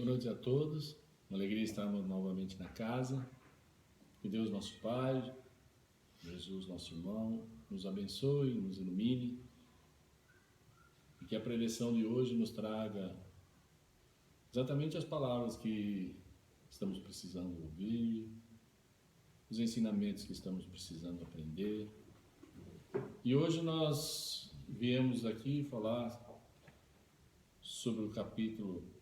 Boa noite a todos. Uma alegria estarmos novamente na casa. Que Deus, nosso Pai, Jesus, nosso irmão, nos abençoe, nos ilumine. E que a preleção de hoje nos traga exatamente as palavras que estamos precisando ouvir, os ensinamentos que estamos precisando aprender. E hoje nós viemos aqui falar sobre o capítulo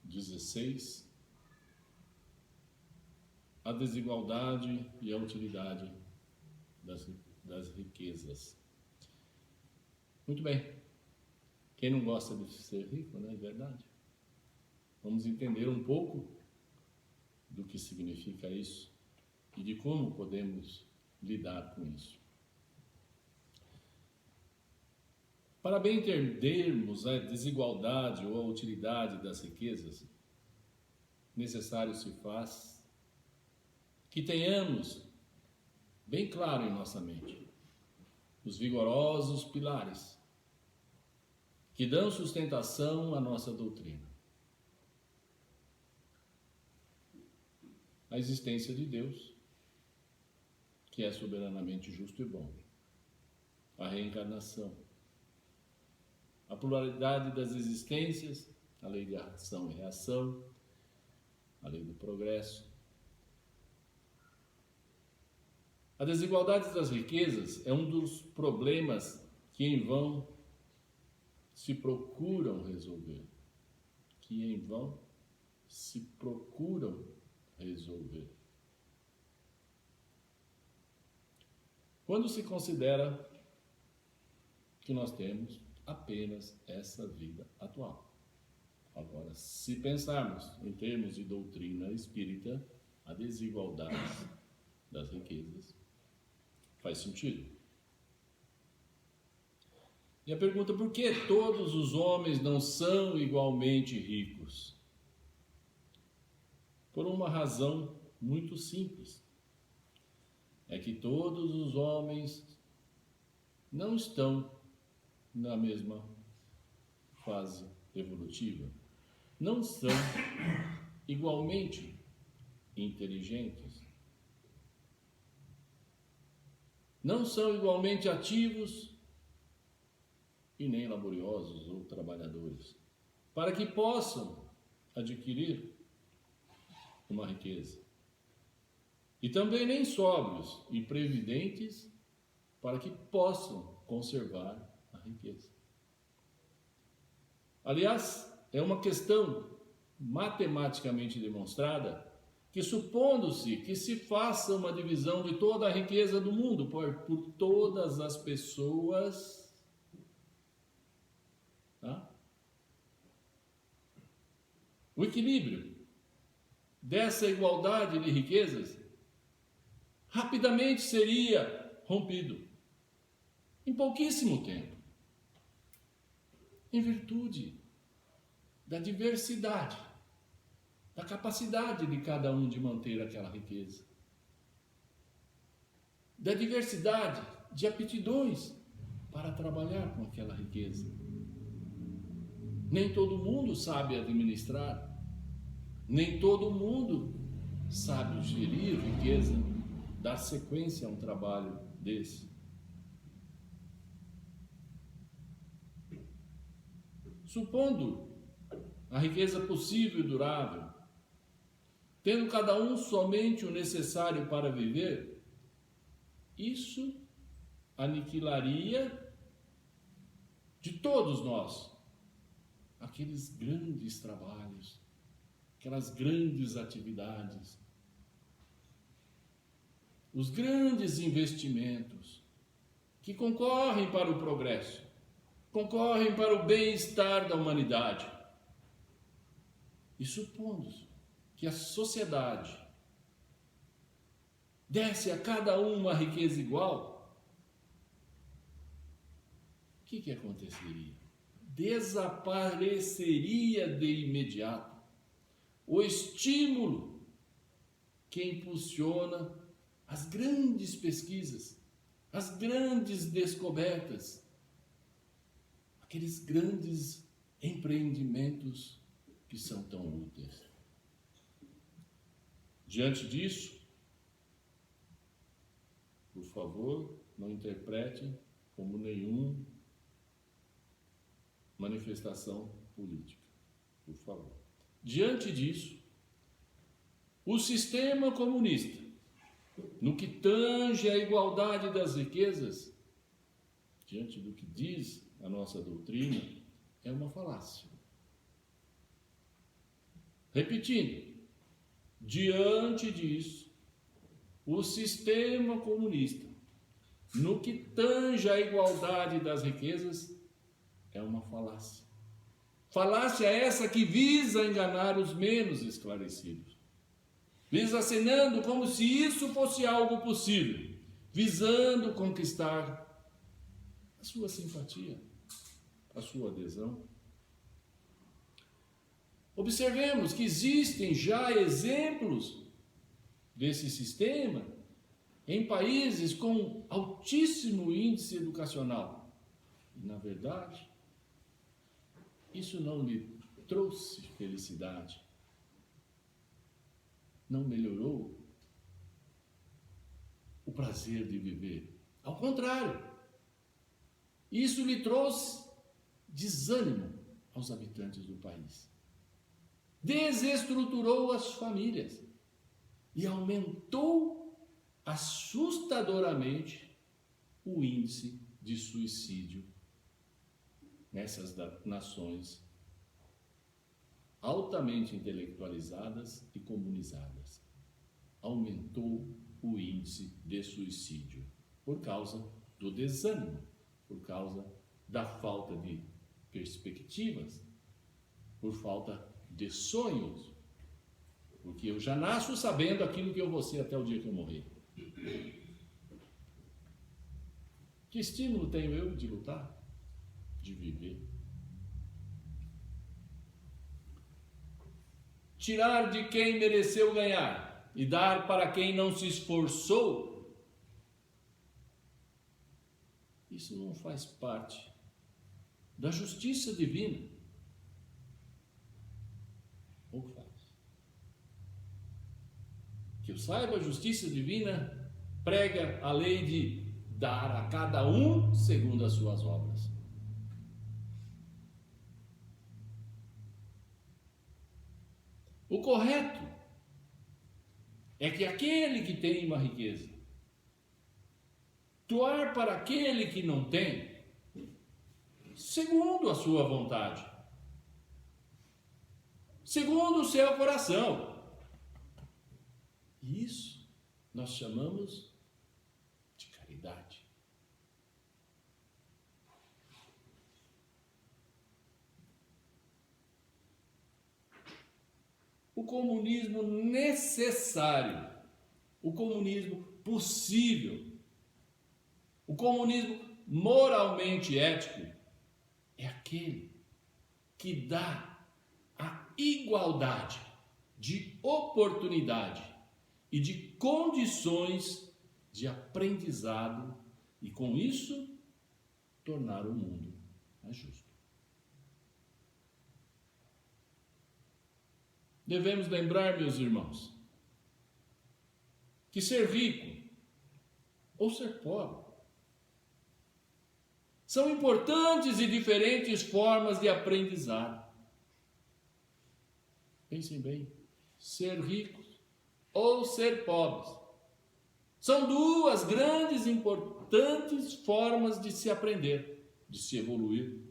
16, a desigualdade e a utilidade das riquezas. Muito bem. Quem não gosta de ser rico, não é verdade? Vamos entender um pouco do que significa isso e de como podemos lidar com isso. Para bem entendermos a desigualdade ou a utilidade das riquezas, necessário se faz que tenhamos bem claro em nossa mente os vigorosos pilares que dão sustentação à nossa doutrina. A existência de Deus, que é soberanamente justo e bom. A reencarnação. A pluralidade das existências, a lei de ação e reação, a lei do progresso. A desigualdade das riquezas é um dos problemas que em vão se procuram resolver. Quando se considera que nós temos apenas essa vida atual. Agora, se pensarmos em termos de doutrina espírita, a desigualdade das riquezas faz sentido. E a pergunta, por que todos os homens não são igualmente ricos? Por uma razão muito simples. É que todos os homens não estão na mesma fase evolutiva. Não são igualmente inteligentes. Não são igualmente ativos e nem laboriosos ou trabalhadores, para que possam adquirir uma riqueza. E também nem sóbrios e previdentes, para que possam conservar a riqueza. Aliás, é uma questão matematicamente demonstrada que, supondo-se que se faça uma divisão de toda a riqueza do mundo por todas as pessoas, tá? O equilíbrio dessa igualdade de riquezas rapidamente seria rompido, em pouquíssimo tempo, em virtude da diversidade, da capacidade de cada um de manter aquela riqueza, da diversidade de aptidões para trabalhar com aquela riqueza. Nem todo mundo sabe administrar, nem todo mundo sabe gerir riqueza, dar sequência a um trabalho desse. Supondo a riqueza possível e durável, tendo cada um somente o necessário para viver, isso aniquilaria de todos nós aqueles grandes trabalhos, aquelas grandes atividades, os grandes investimentos que concorrem para o progresso, concorrem para o bem-estar da humanidade. E supondo que a sociedade desse a cada um uma riqueza igual, o que aconteceria? Desapareceria de imediato o estímulo que impulsiona as grandes pesquisas, as grandes descobertas, aqueles grandes empreendimentos que são tão úteis. Diante disso, por favor, não interprete como nenhuma manifestação política. Por favor. Diante disso, o sistema comunista, no que tange à igualdade das riquezas, diante do que diz a nossa doutrina, é uma falácia. Repetindo, diante disso, o sistema comunista, no que tange à igualdade das riquezas, é uma falácia. Falácia essa que visa enganar os menos esclarecidos, visa acenando como se isso fosse algo possível, visando conquistar a sua simpatia, a sua adesão. Observemos que existem já exemplos desse sistema em países com altíssimo índice educacional. E, na verdade, isso não lhe trouxe felicidade, não melhorou o prazer de viver. Ao contrário, isso lhe trouxe desânimo aos habitantes do país. Desestruturou as famílias e aumentou assustadoramente o índice de suicídio nessas nações altamente intelectualizadas e comunizadas. Aumentou o índice de suicídio por causa do desânimo, por causa da falta de perspectivas, por falta de sonhos, porque eu já nasço sabendo aquilo que eu vou ser até o dia que eu morrer. Que estímulo tenho eu de lutar, de viver? Tirar de quem mereceu ganhar e dar para quem não se esforçou, isso não faz parte da justiça divina. Ou faz? Que eu saiba, a justiça divina prega a lei de dar a cada um segundo as suas obras. O correto é que aquele que tem uma riqueza doar para aquele que não tem, segundo a sua vontade, segundo o seu coração. Isso nós chamamos de caridade. O comunismo necessário, o comunismo possível, o comunismo moralmente ético é aquele que dá a igualdade de oportunidade e de condições de aprendizado e, com isso, tornar o mundo mais justo. Devemos lembrar, meus irmãos, que ser rico ou ser pobre são importantes e diferentes formas de aprendizado. Pensem bem, ser ricos ou ser pobres são duas grandes e importantes formas de se aprender, de se evoluir.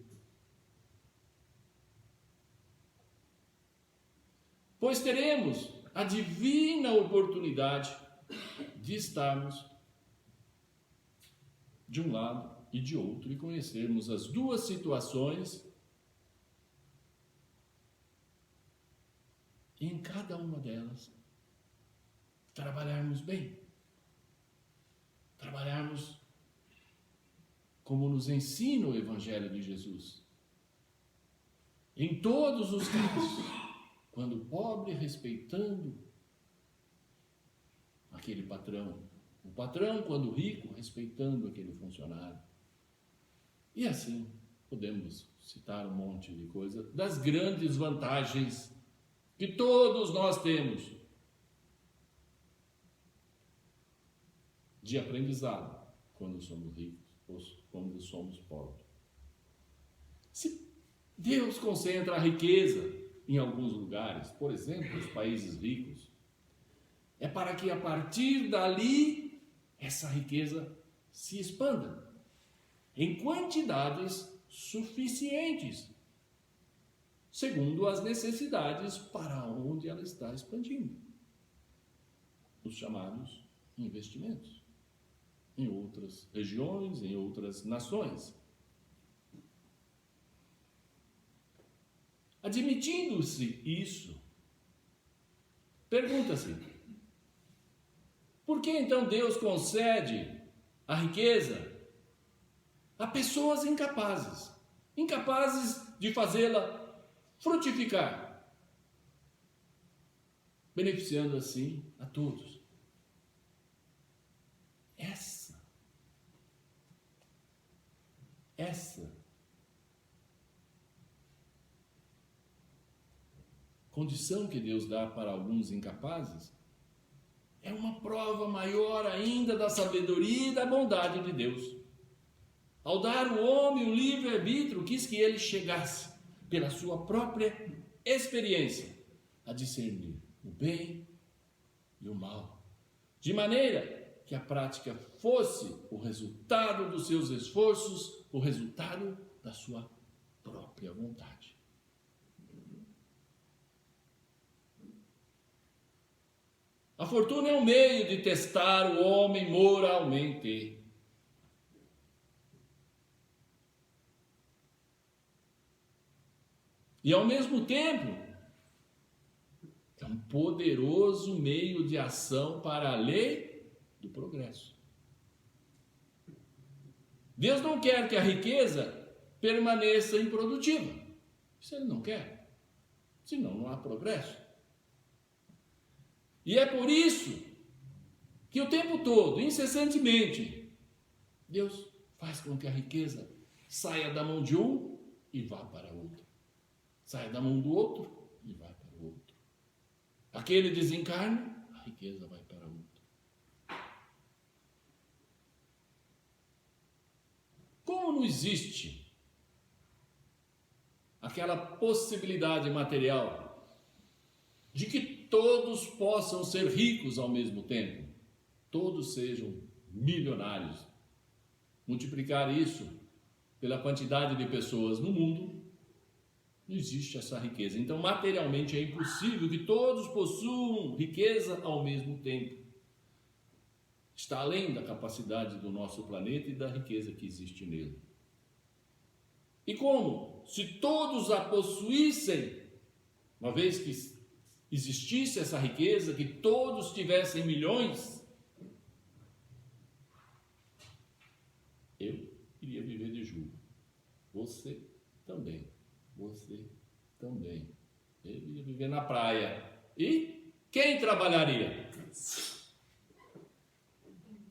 Pois teremos a divina oportunidade de estarmos de um lado e de outro e conhecermos as duas situações e em cada uma delas trabalharmos bem, trabalharmos como nos ensina o Evangelho de Jesus. Em todos os casos, quando o pobre respeitando aquele patrão, o patrão quando rico respeitando aquele funcionário. E assim podemos citar um monte de coisa, das grandes vantagens que todos nós temos de aprendizado quando somos ricos ou quando somos pobres. Se Deus concentra a riqueza em alguns lugares, por exemplo, os países ricos, é para que a partir dali essa riqueza se expanda em quantidades suficientes, segundo as necessidades para onde ela está expandindo. Os chamados investimentos em outras regiões, em outras nações. Admitindo-se isso, pergunta-se: por que então Deus concede a riqueza a pessoas incapazes de fazê-la frutificar, beneficiando assim a todos? Essa condição que Deus dá para alguns incapazes é uma prova maior ainda da sabedoria e da bondade de Deus. Ao dar ao homem o livre-arbítrio, quis que ele chegasse, pela sua própria experiência, a discernir o bem e o mal, de maneira que a prática fosse o resultado dos seus esforços, o resultado da sua própria vontade. A fortuna é um meio de testar o homem moralmente. E ao mesmo tempo, é um poderoso meio de ação para a lei do progresso. Deus não quer que a riqueza permaneça improdutiva. Isso Ele não quer. Senão não há progresso. E é por isso que o tempo todo, incessantemente, Deus faz com que a riqueza saia da mão de um e vá para outro. Saia da mão do outro e vai para o outro. Aquele desencarna, a riqueza vai para outro. Como não existe aquela possibilidade material de que todos possam ser ricos ao mesmo tempo, todos sejam milionários, multiplicar isso pela quantidade de pessoas no mundo, não existe essa riqueza. Então, materialmente é impossível que todos possuam riqueza ao mesmo tempo. Está além da capacidade do nosso planeta e da riqueza que existe nele. E como? Se todos a possuíssem, uma vez que existisse essa riqueza, que todos tivessem milhões, eu iria viver de juros. Você também. Você também. Eu iria viver na praia. E quem trabalharia?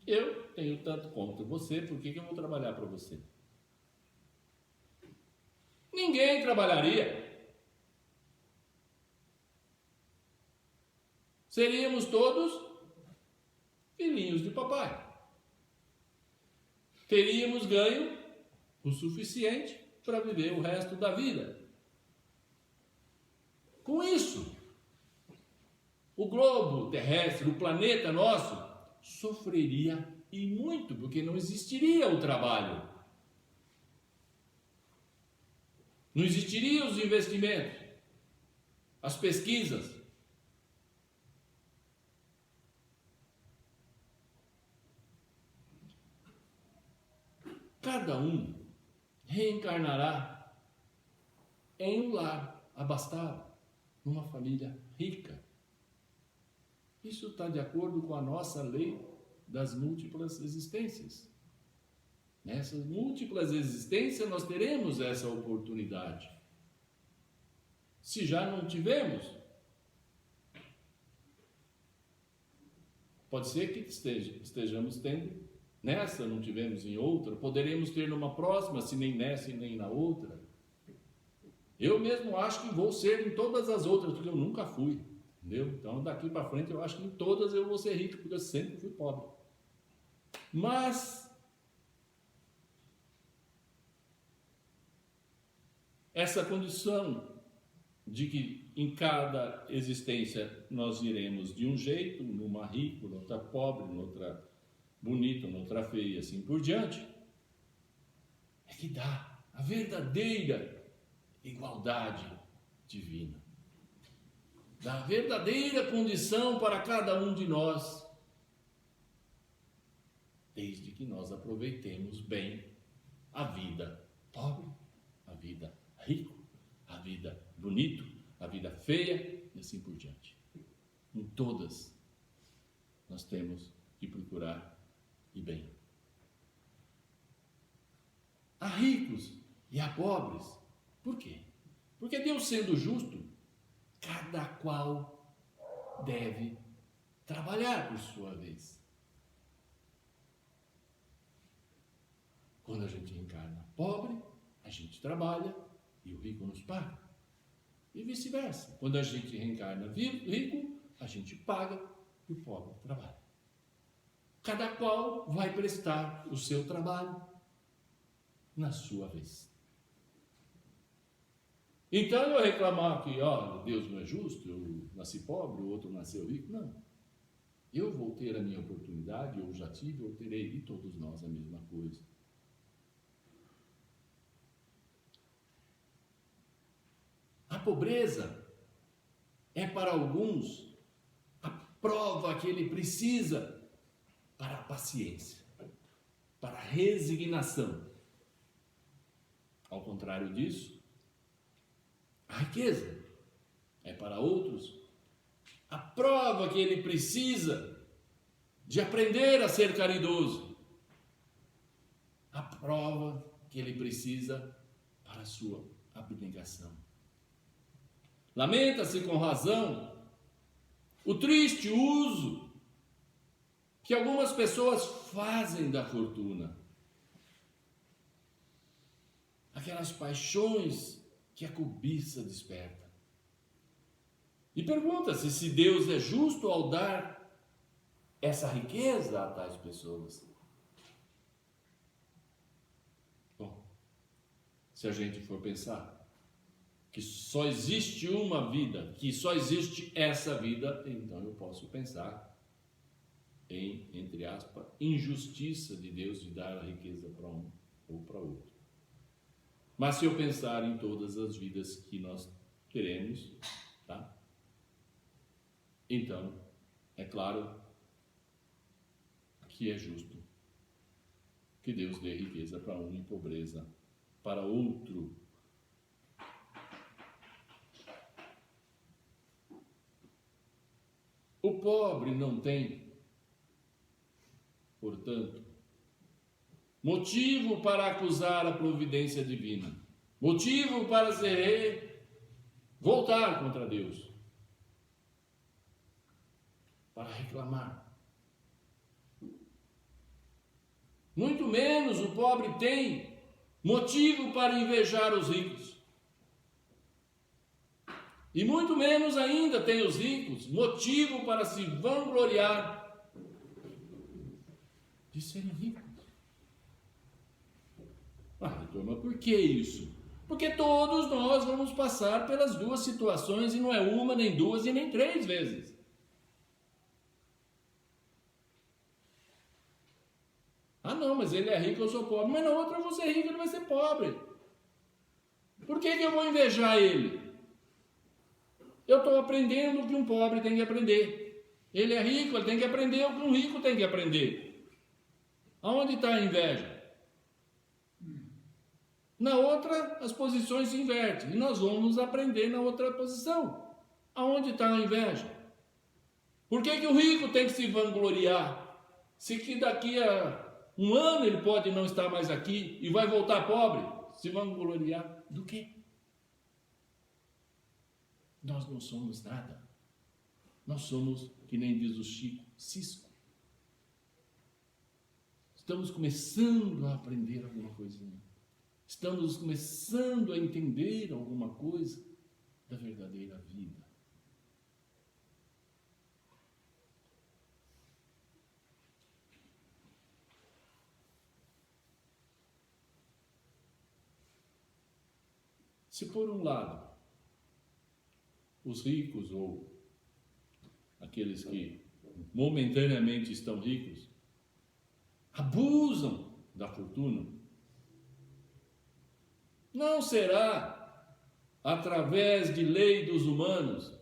Eu tenho tanto quanto você, por que eu vou trabalhar para você? Ninguém trabalharia. Seríamos todos filhinhos de papai. Teríamos ganho o suficiente para viver o resto da vida. Com isso, o globo terrestre, o planeta nosso, sofreria e muito, porque não existiria o trabalho. Não existiriam os investimentos, as pesquisas. Cada um reencarnará em um lar abastado, numa família rica. Isso está de acordo com a nossa lei das múltiplas existências. Nessas múltiplas existências nós teremos essa oportunidade. Se já não tivemos, pode ser que estejamos tendo nessa, não tivemos em outra, poderemos ter numa próxima, se nem nessa e nem na outra. Eu mesmo acho que vou ser em todas as outras, porque eu nunca fui. Entendeu? Então, daqui para frente, eu acho que em todas eu vou ser rico, porque eu sempre fui pobre. Mas essa condição de que em cada existência nós iremos de um jeito, numa rico, noutra pobre, noutra bonita, noutra feia e assim por diante, é que dá a verdadeira igualdade divina. Da verdadeira condição para cada um de nós, desde que nós aproveitemos bem a vida pobre, a vida rico, a vida bonito, a vida feia e assim por diante. Em todas nós temos que procurar ir bem. Há ricos e há pobres. Por quê? Porque Deus, sendo justo, cada qual deve trabalhar por sua vez. Quando a gente encarna pobre, a gente trabalha e o rico nos paga. E vice-versa. Quando a gente reencarna rico, a gente paga e o pobre trabalha. Cada qual vai prestar o seu trabalho na sua vez. Então eu reclamar que, Deus não é justo, eu nasci pobre, o outro nasceu rico, não. Eu vou ter a minha oportunidade, eu já tive, eu terei, e todos nós a mesma coisa. A pobreza é para alguns a prova que ele precisa para a paciência, para a resignação. Ao contrário disso, a riqueza é para outros a prova que ele precisa de aprender a ser caridoso, a prova que ele precisa para a sua abnegação. Lamenta-se com razão o triste uso que algumas pessoas fazem da fortuna. Aquelas paixões que a cobiça desperta. E pergunta-se se Deus é justo ao dar essa riqueza a tais pessoas. Bom, se a gente for pensar que só existe uma vida, que só existe essa vida, então eu posso pensar em, entre aspas, injustiça de Deus de dar a riqueza para um ou para outro. Mas se eu pensar em todas as vidas que nós teremos, tá? Então, é claro que é justo que Deus dê riqueza para um e pobreza para outro. O pobre não tem, portanto, motivo para acusar a providência divina, motivo para se voltar contra Deus, para reclamar. Muito menos o pobre tem motivo para invejar os ricos. E muito menos ainda tem os ricos motivo para se vangloriar de serem ricos. Mas por que isso? Porque todos nós vamos passar pelas duas situações e não é uma, nem duas e nem três vezes. Não, mas ele é rico, eu sou pobre. Mas na outra eu vou ser rico, ele vai ser pobre. Por que eu vou invejar ele? Eu estou aprendendo o que um pobre tem que aprender. Ele é rico, ele tem que aprender o que um rico tem que aprender. Aonde está a inveja? Na outra, as posições se invertem. E nós vamos aprender na outra posição. Aonde está a inveja? Por que o rico tem que se vangloriar? Se que daqui a um ano ele pode não estar mais aqui e vai voltar pobre, se vangloriar do quê? Nós não somos nada. Nós somos, que nem diz o Chico, cisco. Estamos começando a aprender alguma coisinha. Estamos começando a entender alguma coisa da verdadeira vida. Se por um lado, os ricos ou aqueles que momentaneamente estão ricos abusam da fortuna, não será através de lei dos humanos,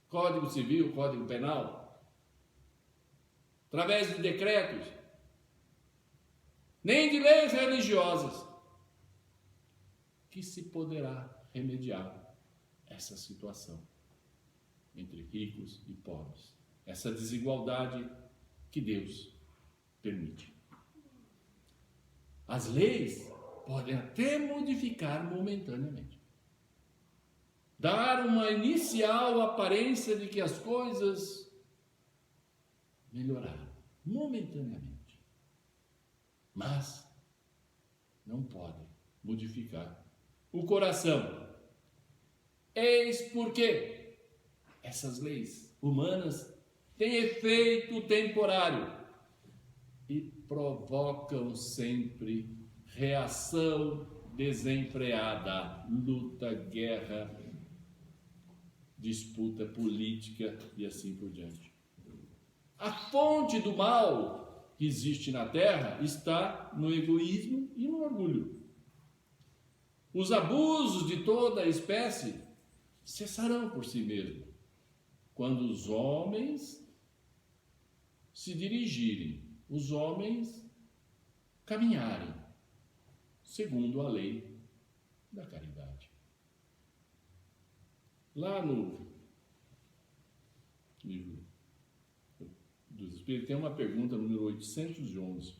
Código Civil, Código Penal, através de decretos, nem de leis religiosas, que se poderá remediar essa situação entre ricos e pobres, essa desigualdade que Deus permite. As leis podem até modificar momentaneamente, dar uma inicial aparência de que as coisas melhoraram momentaneamente, mas não podem modificar o coração. Eis porque essas leis humanas têm efeito temporário e provocam sempre reação desenfreada, luta, guerra, disputa política e assim por diante. A fonte do mal que existe na Terra está no egoísmo e no orgulho. Os abusos de toda a espécie cessarão por si mesmo, quando os homens se dirigirem, os homens caminharem segundo a lei da caridade. Lá no livro dos Espíritos tem uma pergunta número 811.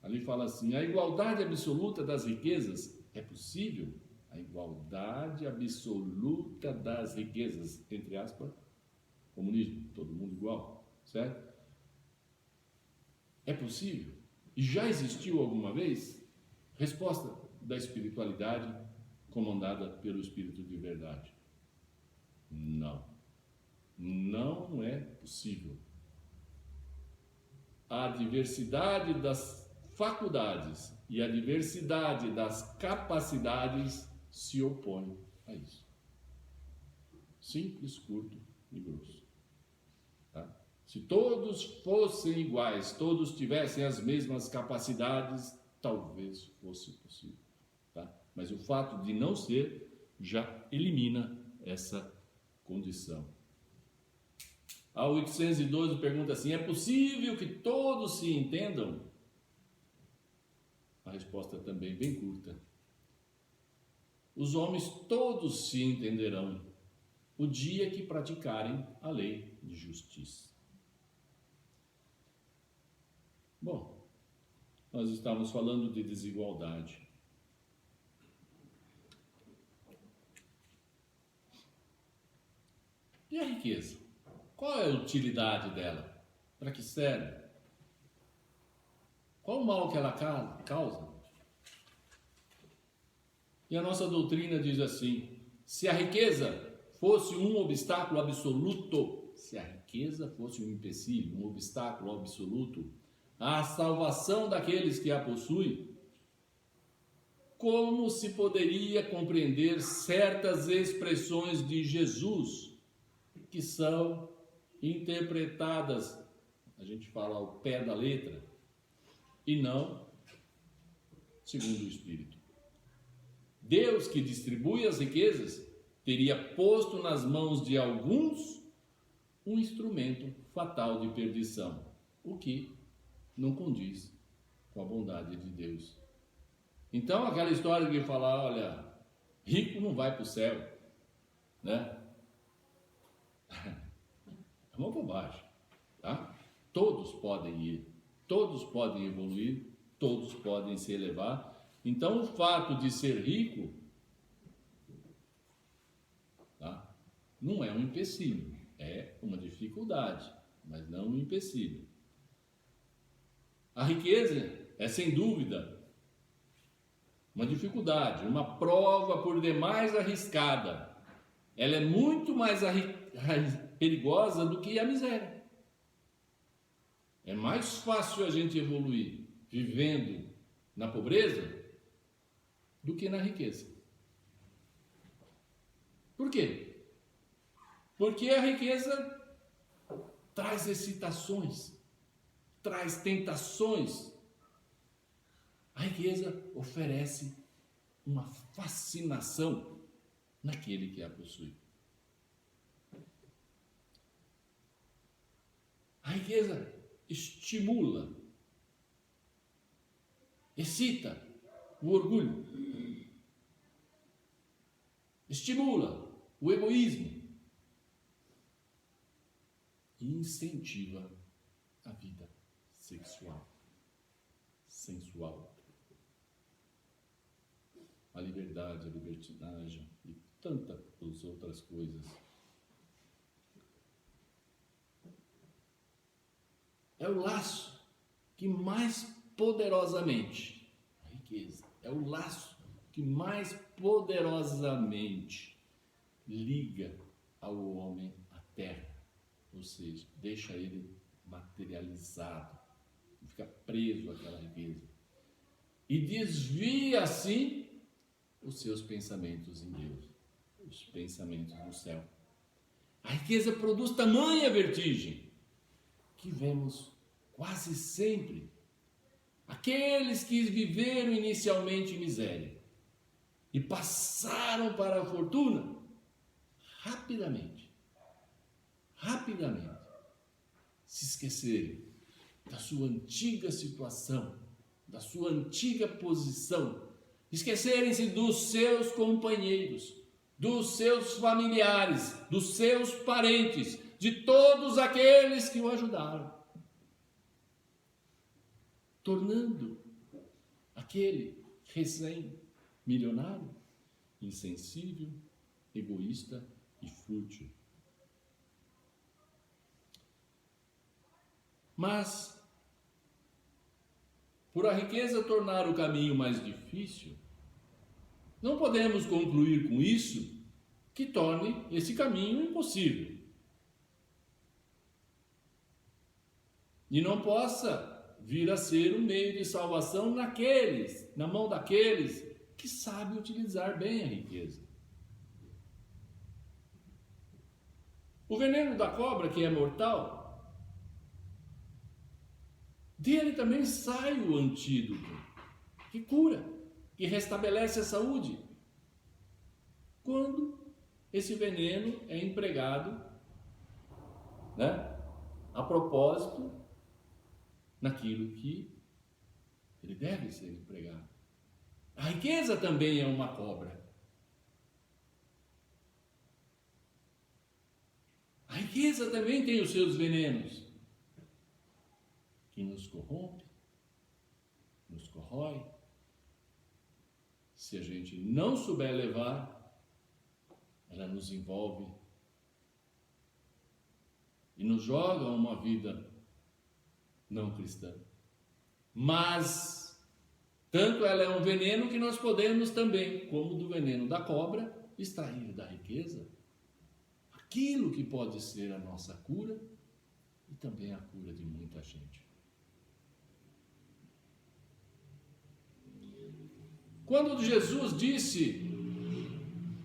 Ali fala assim: a igualdade absoluta das riquezas é possível? A igualdade absoluta das riquezas, entre aspas, comunismo, todo mundo igual, certo? É possível? E já existiu alguma vez? Resposta da espiritualidade comandada pelo Espírito de verdade: não. Não é possível. A diversidade das faculdades e a diversidade das capacidades se opõem a isso. Simples, curto e grosso. Tá? Se todos fossem iguais, todos tivessem as mesmas capacidades, talvez fosse possível. Tá? Mas o fato de não ser já elimina essa condição. A 812 pergunta assim: é possível que todos se entendam? A resposta também bem curta: os homens todos se entenderão o dia que praticarem a lei de justiça. Bom, nós estamos falando de desigualdade. E a riqueza? Qual é a utilidade dela? Para que serve? Qual o mal que ela causa? E a nossa doutrina diz assim: se a riqueza fosse um obstáculo absoluto, se a riqueza fosse um empecilho, um obstáculo absoluto à salvação daqueles que a possuem, como se poderia compreender certas expressões de Jesus que são interpretadas, a gente fala ao pé da letra, e não segundo o Espírito? Deus, que distribui as riquezas, teria posto nas mãos de alguns um instrumento fatal de perdição, o que não condiz com a bondade de Deus. Então, aquela história de falar, olha, rico não vai para o céu, né? É uma bobagem, tá? Todos podem ir, todos podem evoluir, todos podem se elevar. Então, o fato de ser rico, tá, não é um empecilho, é uma dificuldade, mas não um empecilho. A riqueza é, sem dúvida, uma dificuldade, uma prova por demais arriscada. Ela é muito mais perigosa do que a miséria. É mais fácil a gente evoluir vivendo na pobreza do que na riqueza. Por quê? Porque a riqueza traz excitações, traz tentações. A riqueza oferece uma fascinação naquele que a possui. A riqueza estimula, excita o orgulho, estimula o egoísmo e incentiva a vida sexual, sensual, a liberdade, a libertinagem e tantas outras coisas. É o laço que mais poderosamente, a riqueza, é o laço que mais poderosamente liga ao homem à terra, ou seja, deixa ele materializado, fica preso àquela riqueza e desvia assim os seus pensamentos em Deus, os pensamentos no céu. A riqueza produz tamanha vertigem que vemos quase sempre aqueles que viveram inicialmente em miséria e passaram para a fortuna rapidamente se esquecerem da sua antiga situação, da sua antiga posição, esquecerem-se dos seus companheiros, dos seus familiares, dos seus parentes, de todos aqueles que o ajudaram, tornando aquele recém-milionário insensível, egoísta e fútil. Mas, por a riqueza tornar o caminho mais difícil, não podemos concluir com isso que torne esse caminho impossível. E não possa vir a ser um meio de salvação na mão daqueles que sabem utilizar bem a riqueza. O veneno da cobra, que é mortal, dele também sai o antídoto, que cura, que restabelece a saúde, quando esse veneno é empregado, a propósito, naquilo que ele deve ser empregado. A riqueza também é uma cobra. A riqueza também tem os seus venenos, que nos corrompe, nos corrói. Se a gente não souber levar, ela nos envolve e nos joga uma vida não cristã. Mas, tanto ela é um veneno que nós podemos também, como do veneno da cobra, extrair da riqueza aquilo que pode ser a nossa cura e também a cura de muita gente. Quando Jesus disse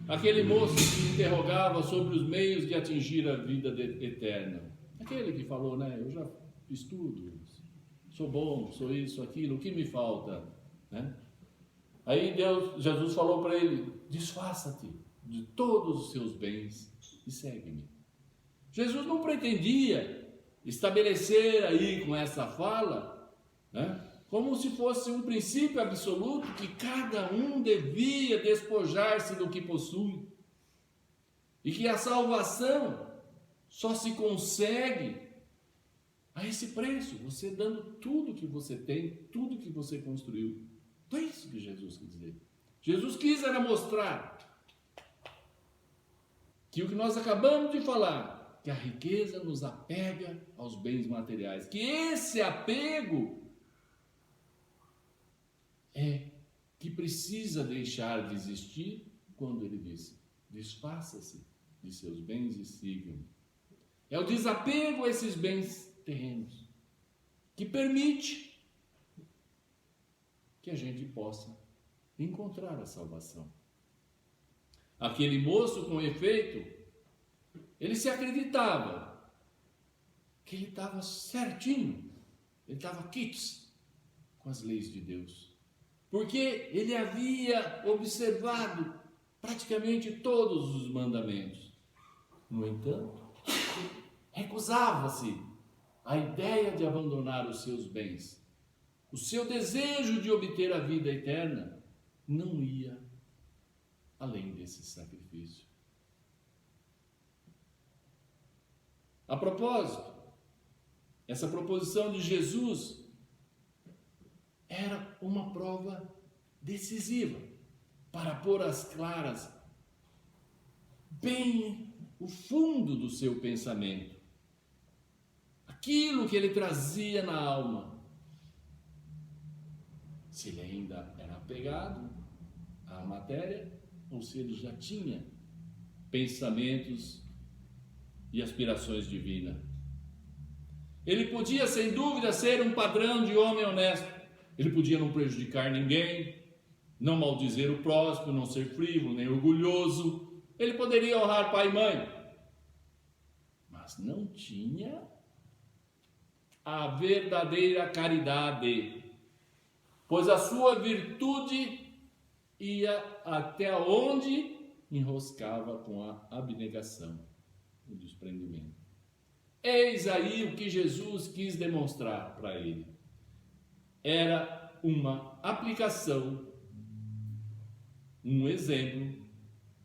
aquele moço que interrogava sobre os meios de atingir a vida eterna, aquele que falou, eu já fiz tudo, sou bom, sou isso, aquilo, o que me falta? Aí Jesus falou para ele, desfaça-te de todos os seus bens e segue-me. Jesus não pretendia estabelecer aí com essa fala, como se fosse um princípio absoluto que cada um devia despojar-se do que possui e que a salvação só se consegue a esse preço, você dando tudo que você tem, tudo que você construiu. Não é isso que Jesus quis dizer. Jesus quis era mostrar que o que nós acabamos de falar, que a riqueza nos apega aos bens materiais, que esse apego é que precisa deixar de existir quando ele disse: desfaça-se de seus bens e siga-me. É o desapego a esses bens terrenos que permite que a gente possa encontrar a salvação. Aquele moço, com efeito, ele se acreditava que ele estava certinho, ele estava quites com as leis de Deus, porque ele havia observado praticamente todos os mandamentos. No entanto, recusava-se a ideia de abandonar os seus bens. O seu desejo de obter a vida eterna não ia além desse sacrifício. A propósito, essa proposição de Jesus era uma prova decisiva para pôr às claras bem o fundo do seu pensamento, aquilo que ele trazia na alma, se ele ainda era apegado à matéria ou se ele já tinha pensamentos e aspirações divinas. Ele podia, sem dúvida, ser um padrão de homem honesto. Ele podia não prejudicar ninguém, não maldizer o próximo, não ser frívolo nem orgulhoso. Ele poderia honrar pai e mãe, mas não tinha a verdadeira caridade, pois a sua virtude ia até onde enroscava com a abnegação, o desprendimento. Eis aí o que Jesus quis demonstrar para ele. Era uma aplicação, um exemplo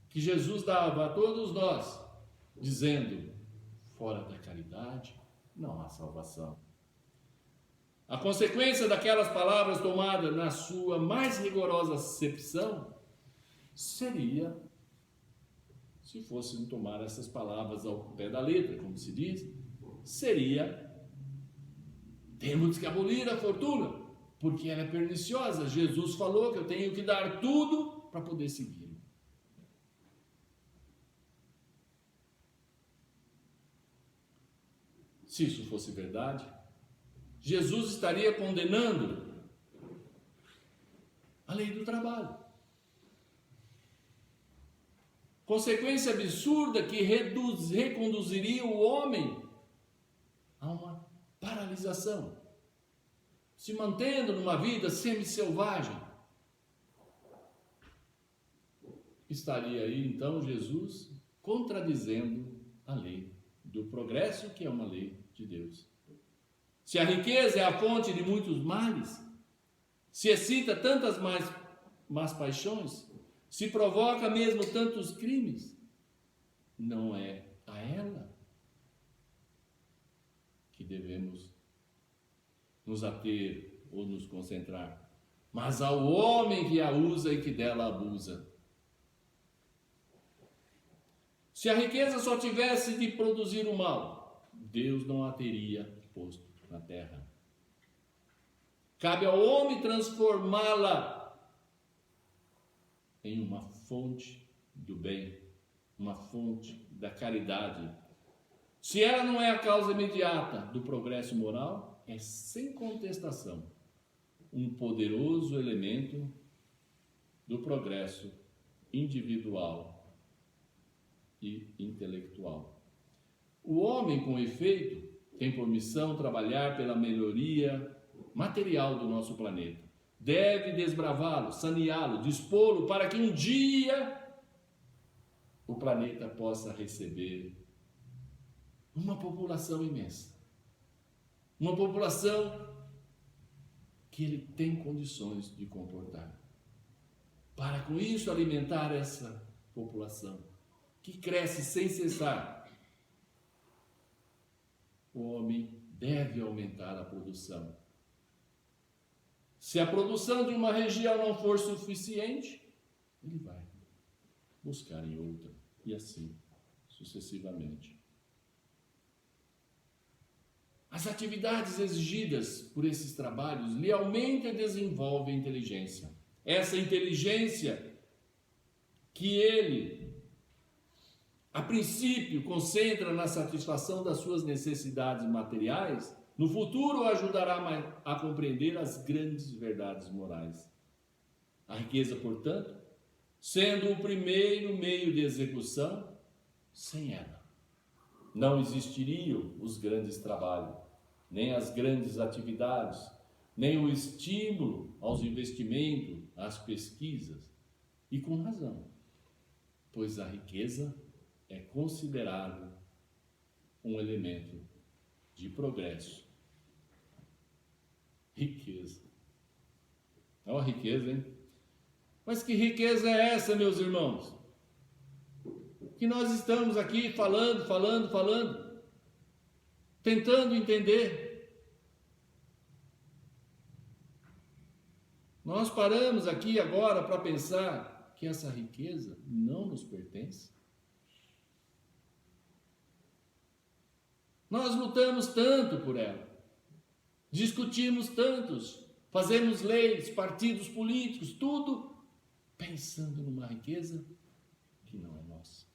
que Jesus dava a todos nós, dizendo: fora da caridade não há salvação. A consequência daquelas palavras tomadas na sua mais rigorosa acepção seria, se fossem tomar essas palavras ao pé da letra, como se diz, seria: temos que abolir a fortuna, porque ela é perniciosa. Jesus falou que eu tenho que dar tudo para poder seguir. Se isso fosse verdade, Jesus estaria condenando a lei do trabalho. Consequência absurda que reconduziria o homem a uma paralisação, se mantendo numa vida semi-selvagem. Estaria aí então Jesus contradizendo a lei do progresso, que é uma lei de Deus. Se a riqueza é a fonte de muitos males, se excita tantas más paixões, se provoca mesmo tantos crimes, não é a ela que devemos nos ater ou nos concentrar, mas ao homem que a usa e que dela abusa. Se a riqueza só tivesse de produzir o mal, Deus não a teria posto na terra. Cabe ao homem transformá-la em uma fonte do bem, uma fonte da caridade. Se ela não é a causa imediata do progresso moral, é sem contestação um poderoso elemento do progresso individual e intelectual. O homem, com efeito, tem por missão trabalhar pela melhoria material do nosso planeta. Deve desbravá-lo, saneá-lo, dispô-lo para que um dia o planeta possa receber uma população imensa. Uma população que ele tem condições de comportar. Para com isso alimentar essa população que cresce sem cessar, o homem deve aumentar a produção. Se a produção de uma região não for suficiente, ele vai buscar em outra, e assim sucessivamente. As atividades exigidas por esses trabalhos lhe aumentam e desenvolvem a inteligência. essa inteligência que ele, a princípio, concentra na satisfação das suas necessidades materiais, no futuro o ajudará a compreender as grandes verdades morais. A riqueza, portanto, sendo o primeiro meio de execução, sem ela não existiriam os grandes trabalhos, nem as grandes atividades, nem o estímulo aos investimentos, às pesquisas, e com razão, pois a riqueza é considerado um elemento de progresso. Riqueza. É uma riqueza, hein? Mas que riqueza é essa, meus irmãos? Que nós estamos aqui falando, tentando entender. Nós paramos aqui agora para pensar que essa riqueza não nos pertence. Nós lutamos tanto por ela, discutimos tantos, fazemos leis, partidos políticos, tudo pensando numa riqueza que não é nossa,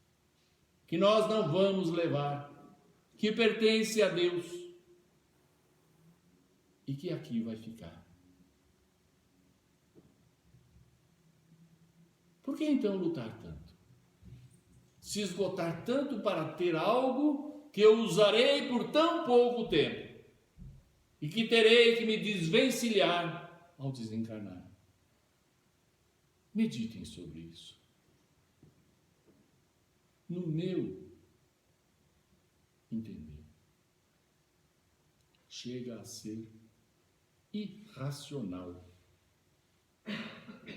que nós não vamos levar, que pertence a Deus e que aqui vai ficar. Por que então lutar tanto? Se esgotar tanto para ter algo que eu usarei por tão pouco tempo e que terei que me desvencilhar ao desencarnar. Meditem sobre isso. No meu entender, chega a ser irracional.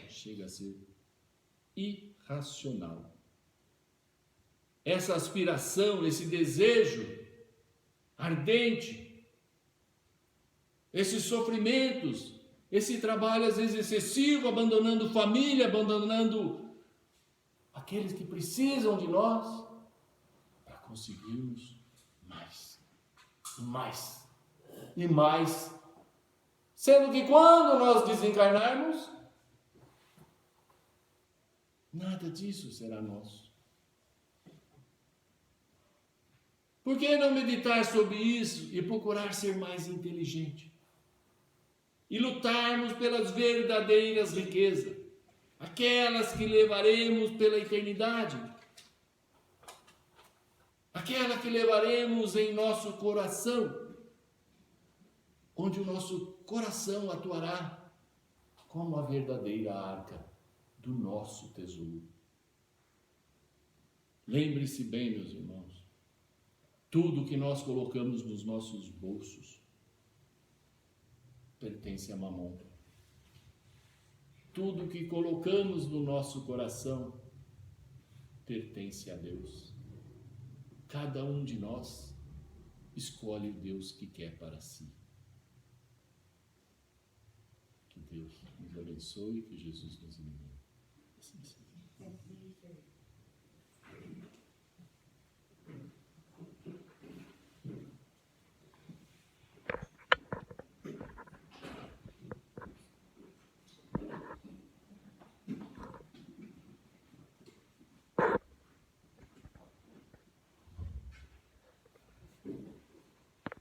Chega a ser irracional. Essa aspiração, esse desejo ardente, esses sofrimentos, esse trabalho às vezes excessivo, abandonando família, abandonando aqueles que precisam de nós, para conseguirmos mais e mais. Sendo que quando nós desencarnarmos, nada disso será nosso. Por que não meditar sobre isso e procurar ser mais inteligente? E lutarmos pelas verdadeiras riquezas, aquelas que levaremos pela eternidade, aquela que levaremos em nosso coração, onde o nosso coração atuará como a verdadeira arca do nosso tesouro. Lembre-se bem, meus irmãos, tudo que nós colocamos nos nossos bolsos pertence a Mamon. Tudo que colocamos no nosso coração pertence a Deus. Cada um de nós escolhe o Deus que quer para si. Que Deus nos abençoe e que Jesus nos ilumine. Assim seja.